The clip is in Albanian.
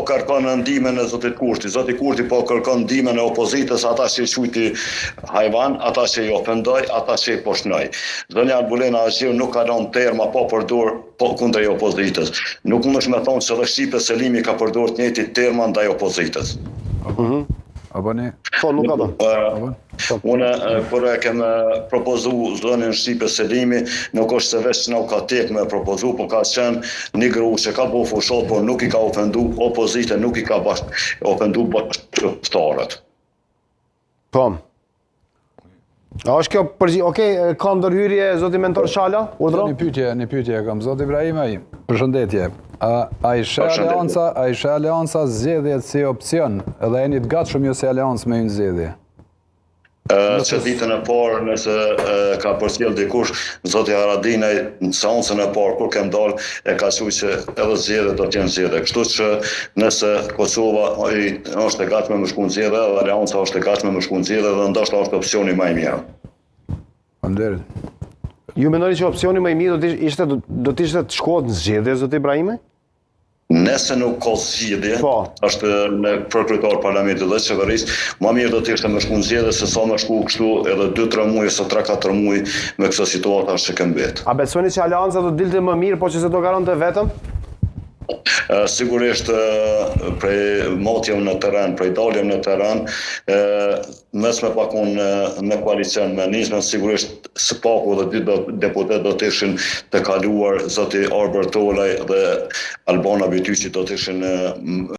kërkon ndihmën e zotit Kurti. Zoti Kurti po kërkon ndihmën e opozitës, ata që i quajti hajvan, ata që i ofendoj, ata që i poshnoj. Zonja Albulena Azhiu nuk ka lënë terma po përdor po kundër opozitës. Nuk mundesh me thonë se edhe Shqipe Selimi ka përdorur të njëjtit terma ndaj opozitës. Apo ne? Po, nuk ka bën. Unë, kur e kem propozu zonën Shqipe Selimi, nuk është se veç që na u ka tek me propozu, po ka qenë një gru që ka bu fushot, por nuk i ka ofendu opozite, nuk i ka ofendu bashkëtarët. Po. A është kjo përgjigje? Okej, ka ndërhyrje zoti mentor Shala? Urdhro? Një pyetje kam. Zoti Ibrahim, përshëndetje. A ishe aleanca zgjedhjet si opcion edhe jeni të gatshëm ju si aleancë me një zgjedhje? Që ditën e parë, nëse ka përcjell dikush, zoti Haradinaj në seancën e parë kur kem dalë e ka thënë që edhe zgjedhjet do të jenë zgjedhje. Kështu që nëse Kosova është e gatshme me shku në zgjedhje, edhe aleanca është e gatshme me shku në zgjedhje, dhe ndoshta është opsioni më i mirë. Faleminderit. Ju mendoni që opsioni më i mirë do të ishte të shkohet në zgjedhje zoti Ibrahimi? Nëse nuk ka zgjedhje, është në kryetar parlamentit dhe qeverisë, më mirë do të ishte me shku në zgjedhje se sa me shku kështu edhe 2-3 muaj ose 3-4 muaj me këtë situatë që kem bet. A besoni që aleanca do dilte më mirë, po që se do garonte vetëm? Sigurisht prej motjem në teren, prej daljem në teren, mes me pakun në koalicion me nismen, sigurisht së paku dhe 2 deputet do të ishin të kaluar zoti Arber Tolaj dhe Albana Betyqi do të ishin